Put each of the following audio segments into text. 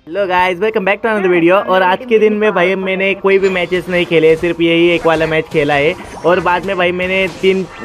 Hello guys, welcome back to another video. और आज के दिन में भाई मैंने कोई भी मैचेस नहीं खेले, सिर्फ यही एक वाला मैच खेला है। और बाद में भाई मैंने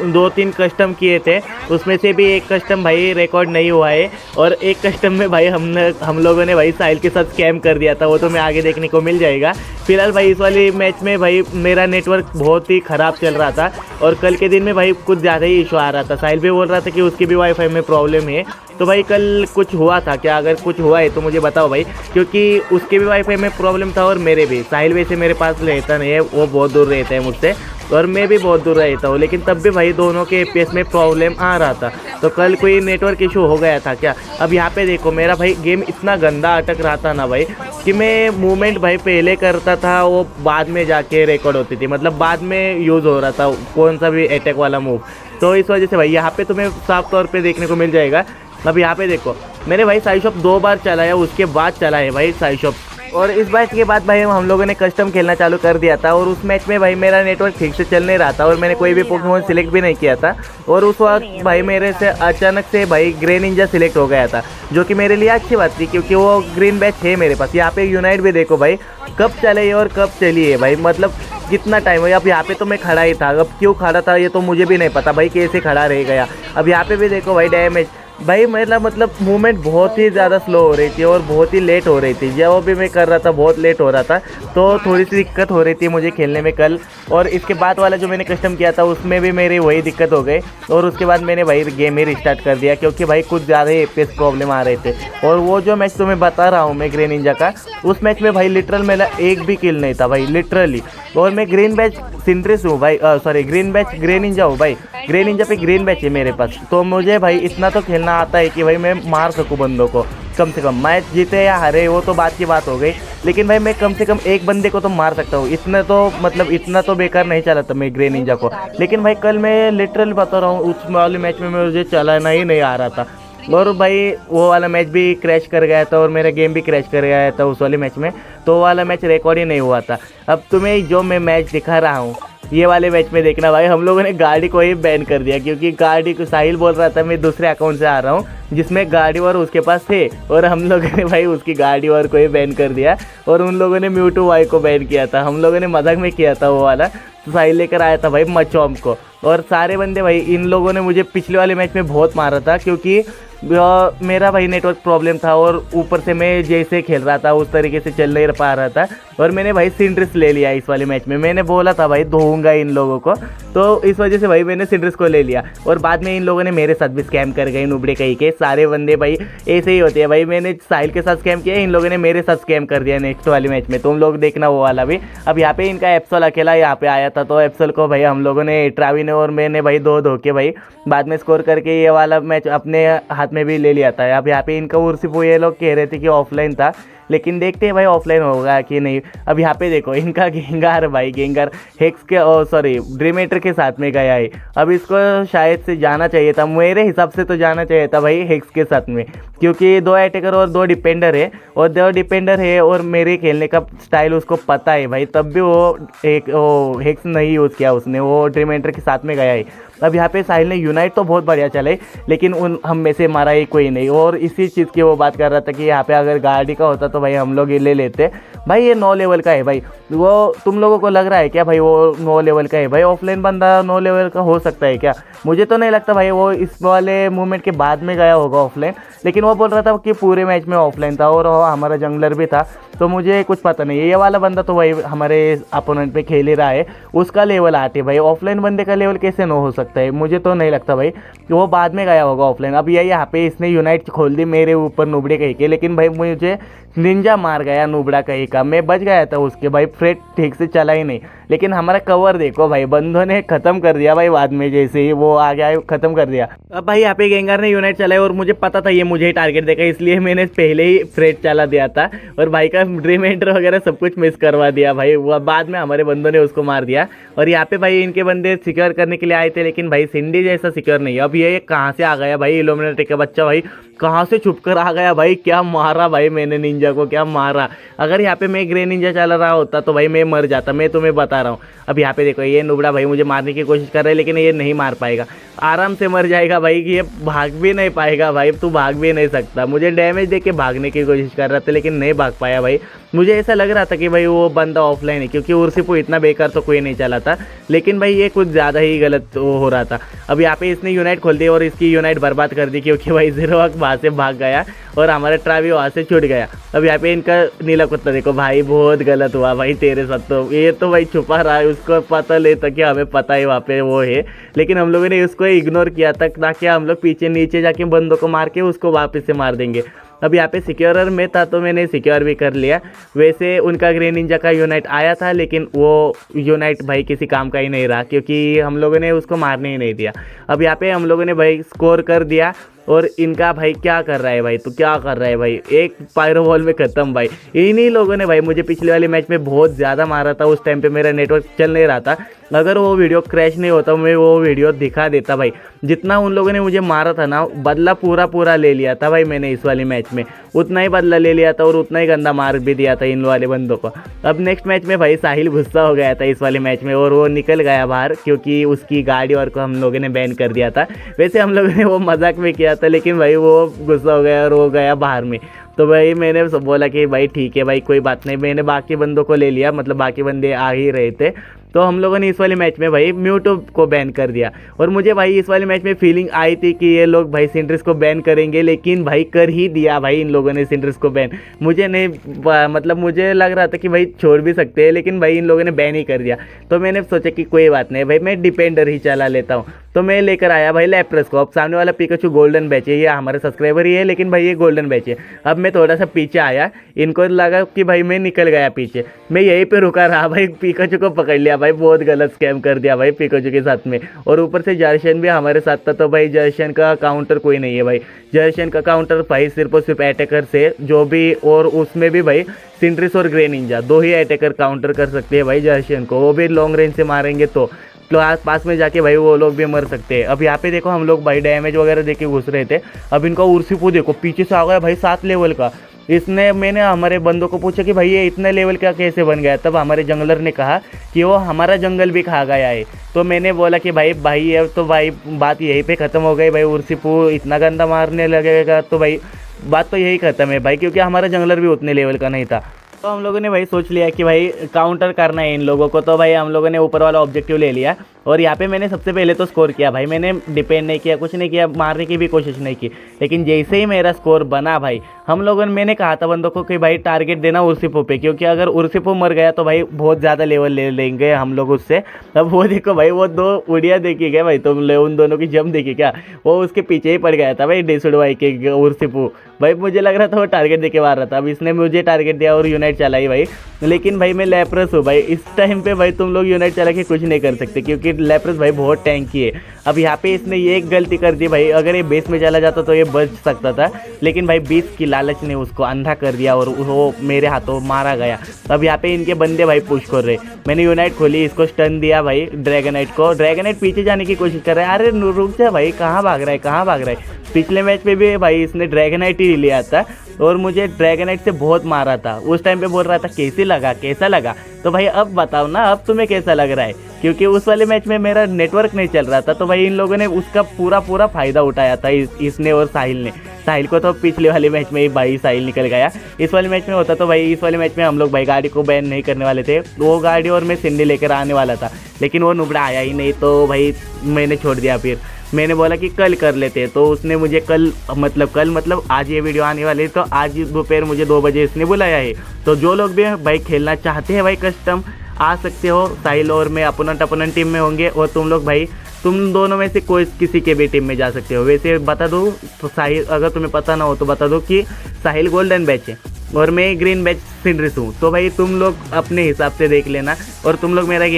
दो तीन कस्टम किए थे, उसमें से भी एक कस्टम भाई रिकॉर्ड नहीं हुआ है। और एक कस्टम में भाई हम लोगों ने भाई साहिल के साथ स्कैम कर दिया था, वो तो मैं आगे देखने को मिल जाएगा। फिलहाल भाई इस वाली मैच में भाई मेरा नेटवर्क बहुत ही ख़राब चल रहा था और कल के दिन में भाई कुछ ज़्यादा ही इशू आ रहा था। साहिल भी बोल रहा था कि उसकी भी वाईफाई में प्रॉब्लम है। तो भाई कल कुछ हुआ था क्या? अगर कुछ हुआ है तो मुझे बताओ भाई, क्योंकि उसके भी वाईफाई में प्रॉब्लम था और मेरे भी। साहिल वैसे मेरे पास रहता नहीं है, वो बहुत दूर रहता है मुझसे और मैं भी बहुत दूर रहता हूँ, लेकिन तब भी भाई दोनों के एपीएस में प्रॉब्लम आ रहा था। तो कल कोई नेटवर्क इशू हो गया था क्या? अब यहाँ पे देखो, मेरा भाई गेम इतना गंदा अटक रहा था ना भाई कि मैं मूवमेंट भाई पहले करता था, वो बाद में जाके रिकॉर्ड होती थी, मतलब बाद में यूज़ हो रहा था कौन सा भी अटैक वाला मूव। तो इस वजह से भाई यहाँ पे तुम्हें साफ तौर पे देखने को मिल जाएगा। अब यहाँ पे देखो, मैंने भाई साई शॉप 2 बार चलाया, उसके बाद चला है भाई साई शॉप। और इस मैच के बाद भाई हम लोगों ने कस्टम खेलना चालू कर दिया था और उस मैच में भाई मेरा नेटवर्क ठीक से चल नहीं रहा था और मैंने कोई भी पोकेमॉन सिलेक्ट भी नहीं किया था। और उस वक्त भाई मेरे से अचानक से भाई ग्रे निंजा सिलेक्ट हो गया था, जो कि मेरे लिए अच्छी बात थी क्योंकि वो ग्रीन बैच है मेरे पास। यहाँ पे यूनाइट भी देखो भाई कब चले और कब चली है भाई, मतलब कितना टाइम है। अब यहाँ पे तो मैं खड़ा ही था, अब क्यों खड़ा था ये तो मुझे भी नहीं पता भाई, कैसे खड़ा रह गया। अब यहाँ पे भी देखो भाई डैमेज भाई, मतलब मूवमेंट बहुत ही ज़्यादा स्लो हो रही थी और बहुत ही लेट हो रही थी। जब भी मैं कर रहा था बहुत लेट हो रहा था, तो थोड़ी सी दिक्कत हो रही थी मुझे खेलने में कल। और इसके बाद वाला जो मैंने कस्टम किया था उसमें भी मेरी वही दिक्कत हो गई और उसके बाद मैंने भाई गेम ही रिस्टार्ट कर दिया क्योंकि भाई कुछ ज़्यादा ही एपीएस प्रॉब्लम आ रहे थे। और वो जो मैच तुम्हें बता रहा हूँ मैं ग्रे निंजा का, उस मैच में भाई लिटरल मेरा एक भी किल नहीं था भाई, लिटरली। और मैं ग्रीन बैच सिंट्रिस हूँ भाई, sorry green batch grey Ninja हूँ भाई। ग्रे निंजा पे ग्रीन बैच है मेरे पास, तो मुझे भाई इतना तो खेलना आता है कि भाई मैं मार सकूं बंदों को। कम से कम मैच जीते या हारे वो तो बात की बात हो गई, लेकिन भाई मैं कम से कम एक बंदे को तो मार सकता हूँ। इतना तो मतलब इतना तो बेकार नहीं चला था मैं ग्रे निंजा को। लेकिन भाई कल मैं लिटरली बता रहा हूँ, उस वाले मैच में मुझे चलाना ही नहीं आ रहा था और भाई वो वाला मैच भी क्रैश कर गया था और मेरा गेम भी क्रैश कर गया था उस वाले मैच में। तो वो वाला मैच रिकॉर्ड ही नहीं हुआ था। अब तुम्हें जो मैं मैच दिखा रहा हूँ ये वाले मैच में देखना भाई, हम लोगों ने गाड़ी को ही बैन कर दिया क्योंकि गाड़ी को साहिल बोल रहा था मैं दूसरे अकाउंट से आ रहा हूँ जिसमें गाड़ी और उसके पास थे, और हम लोगों ने भाई उसकी गाड़ी और को ही बैन कर दिया और उन लोगों ने म्यूटू वाई को बैन किया था। हम लोगों ने मजाक में किया था वो वाला। तो साहिल लेकर आया था भाई मचौम को और सारे बंदे भाई इन लोगों ने मुझे पिछले वाले मैच में बहुत मारा था क्योंकि मेरा भाई नेटवर्क प्रॉब्लम था और ऊपर से मैं जैसे खेल रहा था उस तरीके से चल नहीं पा रहा था। और मैंने भाई सिंड्रिस ले लिया इस वाले मैच में, मैंने बोला था भाई धोऊंगा इन लोगों को, तो इस वजह से भाई मैंने सिंड्रिस को ले लिया। और बाद में इन लोगों ने मेरे साथ भी स्कैम कर गए, नुबड़े कहीं के सारे बंदे भाई ऐसे ही होते हैं भाई। मैंने साहिल के साथ स्कैम किया, इन लोगों ने मेरे साथ स्कैम कर दिया नेक्स्ट वाले मैच में, तुम लोग देखना वो वाला भी। अब यहाँ पे इनका एप्सल अकेला यहाँ पे आया था, तो एप्सल को भाई हम लोगों ने ट्रावी ने और मैंने भाई 2 धोखे भाई बाद में स्कोर करके ये वाला मैच अपने हाथ में भी ले लिया था। अब यहाँ पे इनका सिर्फ वो ये लोग कह रहे थे कि ऑफलाइन था, लेकिन देखते हैं भाई ऑफलाइन होगा कि नहीं। अब यहाँ पे देखो इनका गेंगार भाई, गेंगार हेक्स के सॉरी ड्रीमेटर के साथ में गया है। अब इसको शायद से जाना चाहिए था, मेरे हिसाब से तो जाना चाहिए था भाई हेक्स के साथ में, क्योंकि 2 अटैकर और 2 डिपेंडर है और 2 डिपेंडर है और मेरे खेलने का स्टाइल उसको पता है भाई, तब भी वो हेक्स नहीं यूज़ किया उसने, वो ड्रीमेटर के साथ में गया है। अब यहाँ पे साहिल ने यूनाइट तो बहुत बढ़िया चले, लेकिन हम में से मारा ही कोई नहीं। और इसी चीज़ की वो बात कर रहा था कि यहाँ पे अगर गाड़ी का होता तो भाई हम लोग ये ले लेते। भाई ये 9 लेवल का है भाई, वो तुम लोगों को लग रहा है क्या भाई वो 9 लेवल का है? भाई ऑफलाइन बंदा 9 लेवल का हो सकता है क्या? मुझे तो नहीं लगता भाई, वो इस वाले मूवमेंट के बाद में गया होगा ऑफलाइन, लेकिन वो बोल रहा था कि पूरे मैच में ऑफलाइन था और हमारा जंगलर भी था, तो मुझे कुछ पता नहीं है। ये वाला बंदा तो भाई हमारे अपोनेंट पे खेल ही रहा है, उसका लेवल 8 है भाई, ऑफलाइन बंदे का लेवल कैसे 9 हो सकता है? मुझे तो नहीं लगता भाई कि वो बाद में गया होगा ऑफलाइन। अब ये यहाँ पे इसने यूनाइट खोल दी मेरे ऊपर नुबड़े कहीं के, लेकिन भाई मुझे निंजा मार गया नुबड़ा कहीं का, मैं बच गया था उसके भाई, फ्रेट ठीक से चला ही नहीं। लेकिन हमारा कवर देखो भाई बंदों ने खत्म कर दिया भाई, बाद में जैसे ही वो आ गया खत्म कर दिया। अब भाई यहाँ पे गेंगार ने यूनाइट चलाया और मुझे पता था ये मुझे ही टारगेट देगा, इसलिए मैंने पहले ही फ्रेट चला दिया था और भाई का ड्रीम एंटर वगैरह सब कुछ मिस करवा दिया भाई। वो बाद में हमारे बंदों ने उसको मार दिया और यहाँ पे भाई इनके बंदे सिक्योर करने के लिए आए थे, लेकिन भाई सिंडी जैसा सिक्योर नहीं है। अब ये कहाँ से आ गया भाई इल्यूमिनेटी का बच्चा भाई, कहाँ से छुप कर आ गया भाई, क्या मारा भाई मैंने निंजा को, क्या मारा। अगर यहाँ पे मैं ग्रे निंजा चला रहा होता तो भाई मैं मर जाता, मैं तुम्हें बता बता रहा हूँ। अब यहाँ पे देखो ये नुबड़ा भाई मुझे मारने की कोशिश कर रहा है, लेकिन ये नहीं मार पाएगा, आराम से मर जाएगा भाई कि ये भाग भी नहीं पाएगा भाई, तू भाग भी नहीं सकता। मुझे डैमेज दे के भागने की कोशिश कर रहा था लेकिन नहीं भाग पाया भाई। मुझे ऐसा लग रहा था कि भाई वो बंदा ऑफलाइन है, क्योंकि उर्सिपू इतना बेकार तो कोई नहीं चला था, लेकिन भाई ये कुछ ज़्यादा ही गलत हो रहा था। अब यहाँ पे इसने यूनाइट खोल दी और इसकी यूनाइट बर्बाद कर दी, क्योंकि भाई ज़ीरोक वहाँ से भाग गया और हमारा ट्रावी वहाँ से छूट गया। अब यहाँ पे इनका नीला कुत्ता देखो भाई, बहुत गलत हुआ भाई तेरे साथ। तो ये तो भाई छुपा रहा है, उसको पता लेता कि हमें पता है वहाँ पे वो है, लेकिन हम लोगों ने उसको इग्नोर किया था ताकि हम लोग पीछे नीचे जाके बंदों को मार के उसको वापस से मार देंगे। अब यहाँ पे सिक्योरर में था तो मैंने सिक्योर भी कर लिया। वैसे उनका ग्रे निंजा का यूनाइट आया था, लेकिन वो यूनाइट भाई किसी काम का ही नहीं रहा, क्योंकि हम लोगों ने उसको मारने ही नहीं दिया। अब यहाँ पे हम लोगों ने भाई स्कोर कर दिया और इनका भाई क्या कर रहा है भाई, तो क्या कर रहा है भाई, एक पायरो बॉल में ख़त्म भाई। इन्हीं लोगों ने भाई मुझे पिछले वाले मैच में बहुत ज़्यादा मारा था, उस टाइम पे मेरा नेटवर्क चल नहीं रहा था। अगर वो वीडियो क्रैश नहीं होता मैं वो वीडियो दिखा देता भाई। जितना उन लोगों ने मुझे मारा था ना, बदला पूरा ले लिया था भाई मैंने इस वाले मैच में, उतना ही बदला ले लिया था और उतना ही गंदा मार भी दिया था इन वाले बंदों को। अब नेक्स्ट मैच में भाई साहिल गुस्सा हो गया था इस वाले मैच में और वो निकल गया बाहर, क्योंकि उसकी गाड़ी और को हम लोगों ने बैन कर दिया था। वैसे हम लोगों ने वो मजाक में किया था, लेकिन भाई वो गुस्सा हो गया और वो गया बाहर में। तो भाई मैंने बोला कि भाई ठीक है भाई कोई बात नहीं, मैंने बाकी बंदों को ले लिया, मतलब बाकी बंदे आ ही रहे थे। तो हम लोगों ने इस वाले मैच में भाई म्यूटो को बैन कर दिया। और मुझे भाई इस वाले मैच में फीलिंग आई थी कि ये लोग भाई सिंड्रेस को बैन करेंगे, लेकिन भाई कर ही दिया भाई इन लोगों ने सिंड्रेस को बैन। मुझे नहीं मतलब मुझे लग रहा था कि भाई छोड़ भी सकते हैं, लेकिन भाई इन लोगों ने बैन ही कर दिया। तो मैंने सोचा कि कोई बात नहीं भाई, मैं डिपेंडर ही चला लेता हूँ। तो मैं लेकर आया भाई लैप्रेस को। अब सामने वाला पिकाचू गोल्डन बैच है, ये हमारे सब्सक्राइबर ही है, लेकिन भाई ये गोल्डन बैच है। अब मैं थोड़ा सा पीछे आया, इनको लगा कि भाई मैं निकल गया पीछे, मैं यहीं पे रुका रहा भाई, पिकाचू को पकड़ लिया भाई। बहुत गलत स्कैम कर दिया भाई पिकाचू के साथ में। और ऊपर से जर्शन भी हमारे साथ था, तो भाई जर्शन का काउंटर कोई नहीं है भाई। जर्शन का काउंटर भाई सिर्फ और सिर्फ अटैकर से जो भी, और उसमें भी भाई सिंड्रेस और ग्रे निंजा दो ही अटैकर काउंटर कर सकते हैं भाई जर्शन को, वो भी लॉन्ग रेंज से मारेंगे तो पास में जाके भाई वो लोग भी मर सकते हैं। अब यहाँ पे देखो हम लोग भाई डैमेज वगैरह देके घुस रहे थे। अब इनका उर्सिपू देखो पीछे से आ गया भाई 7 लेवल का। इसने मैंने हमारे बंदों को पूछा कि भाई ये इतने लेवल का कैसे बन गया, तब हमारे जंगलर ने कहा कि वो हमारा जंगल भी खा गया है। तो मैंने बोला कि भाई अब तो भाई बात यहीं पे ख़त्म हो गई भाई, उर्सिपू इतना गंदा मारने लगेगा तो भाई बात तो यही ख़त्म है भाई, क्योंकि हमारा जंगलर भी उतने लेवल का नहीं था। तो हम लोगों ने भाई सोच लिया कि भाई काउंटर करना है इन लोगों को। तो भाई हम लोगों ने ऊपर वाला ऑब्जेक्टिव ले लिया और यहाँ पे मैंने सबसे पहले तो स्कोर किया भाई। मैंने डिपेंड नहीं किया, कुछ नहीं किया, मारने की भी कोशिश नहीं की। लेकिन जैसे ही मेरा स्कोर बना भाई, हम लोगों ने, मैंने कहा था बंदों को कि भाई टारगेट देना उर्सिपू पे, क्योंकि अगर उर्सिपू मर गया तो भाई बहुत ज़्यादा लेवल ले लेंगे हम लोग उससे। अब वो देखो भाई वो 2 उड़िया देखी गया भाई, तुम उन दोनों की जम देखी क्या, वो उसके पीछे ही पड़ गया था भाई डेसुड भाई के उर्सिपू। भाई मुझे लग रहा था वो टारगेट देके मार रहा था। अब इसने मुझे टारगेट दिया और यूनाइट चलाई भाई, लेकिन भाई मैं लैप्रेस हूँ भाई। इस टाइम पे भाई तुम लोग यूनाइट चला के कुछ नहीं कर सकते, क्योंकि लैप्रेस भाई बहुत टैंकी है। अब यहाँ पे इसने ये एक गलती कर दी भाई, अगर ये बेस में चला जाता तो ये बच सकता था, लेकिन भाई बेस की लालच ने उसको अंधा कर दिया और वो मेरे हाथों मारा गया। अब यहाँ पे इनके बंदे भाई पुश कर रहे, मैंने यूनाइट खोली, इसको स्टन दिया भाई ड्रैगनाइट को। ड्रैगनाइट पीछे जाने की कोशिश कर रहा है, अरे रुक जा भाई, कहाँ भाग रहा है। पिछले मैच में भी भाई इसने ड्रैगनाइट ही लिया था और मुझे ड्रैगनाइट से बहुत मारा था। उस टाइम पे बोल रहा था कैसा लगा। तो भाई अब बताओ ना, अब तुम्हें कैसा लग रहा है, क्योंकि उस वाले मैच में मेरा नेटवर्क नहीं चल रहा था। तो भाई इन लोगों ने उसका पूरा फ़ायदा उठाया था, इसने और साहिल ने। साहिल को तो पिछले वाले मैच में ही भाई साहिल निकल गया। इस वाले मैच में होता तो भाई इस वाले मैच में हम लोग भाई गाड़ी को बैन नहीं करने वाले थे। वो गाड़ी और मैं सिंडी लेकर आने वाला था, लेकिन वो नुबड़ा आया ही नहीं, तो भाई मैंने छोड़ दिया। फिर मैंने बोला कि कल कर लेते, तो उसने मुझे कल मतलब आज ये वीडियो आने वाली है, तो आज दोपहर मुझे 2 बजे इसने बुलाया है। तो जो लोग भी भाई खेलना चाहते हैं भाई कस्टम, आ सकते हो। साहिल और मैं अपोनेंट टीम में होंगे, और तुम लोग भाई तुम दोनों में से कोई किसी के भी टीम में जा सकते हो। वैसे बता दूँ तो साहिल, अगर तुम्हें पता ना हो तो बता दो कि साहिल गोल्डन बैच है और मैं ग्रीन बैच सिंड्रेस हूँ। तो भाई तुम लोग अपने हिसाब से देख लेना, और तुम लोग मेरे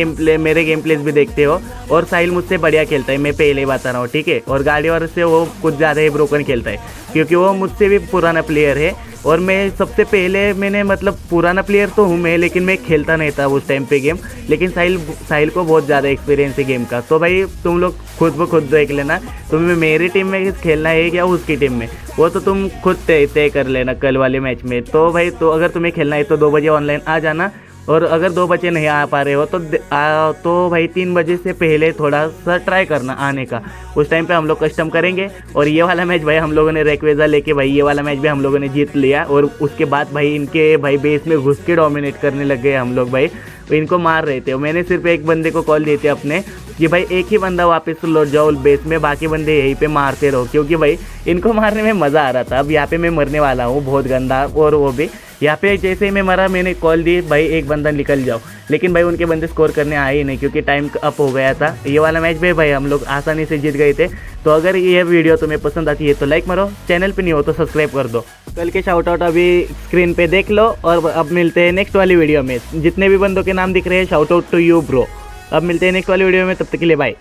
गेम प्लेस भी देखते हो। और साहिल मुझसे बढ़िया खेलता है, मैं पहले ही बता रहा हूँ, ठीक है। और गाड़ी वाले से वो कुछ ज़्यादा ही ब्रोकन खेलता है, क्योंकि वो मुझसे भी पुराना प्लेयर है। और मैं सबसे पहले मतलब पुराना प्लेयर तो हूँ मैं, लेकिन मैं खेलता नहीं था उस टाइम पे गेम। लेकिन साहिल को बहुत ज़्यादा एक्सपीरियंस है गेम का। तो भाई तुम लोग खुद ब खुद देख लेना, तुम्हें मेरी टीम में खेलना है या उसकी टीम में, वो तो तुम खुद तय कर लेना कल वाले मैच में। तो भाई तो अगर तुम्हें खेलना है तो 2 बजे ऑनलाइन आ जाना, और अगर 2 बजे नहीं आ पा रहे हो तो भाई 3 बजे से पहले थोड़ा सा ट्राई करना आने का। उस टाइम पे हम लोग कस्टम करेंगे। और ये वाला मैच भाई हम लोगों ने रेक्वेजा लेके भाई ये वाला मैच भी हम लोगों ने जीत लिया। और उसके बाद भाई इनके भाई बेस में घुस के डोमिनेट करने लग गए हम लोग भाई, इनको मार रहे थे। और मैंने सिर्फ एक बंदे को कॉल दी थी अपने कि भाई एक ही बंदा वापस लौट जाओ बेस में, बाकी बंदे यहीं पे मारते रहो, क्योंकि भाई इनको मारने में मज़ा आ रहा था। अब यहाँ पे मैं मरने वाला हूँ बहुत गंदा। और वो भी यहाँ पे जैसे ही मैं मरा मैंने कॉल दी भाई एक बंदा निकल जाओ, लेकिन भाई उनके बंदे स्कोर करने आए ही नहीं क्योंकि टाइम अप हो गया था। ये वाला मैच भी भाई हम लोग आसानी से जीत गए थे। तो अगर ये वीडियो तुम्हें पसंद आती है तो लाइक मारो, चैनल पे नहीं हो तो सब्सक्राइब कर दो। कल के शाउट आउट अभी स्क्रीन पे देख लो। और अब मिलते हैं नेक्स्ट वाली वीडियो में। जितने भी बंदों के नाम दिख रहे हैं shout out to you bro. अब मिलते हैं नेक्स्ट वाली वीडियो में, तब तक के लिए बाय।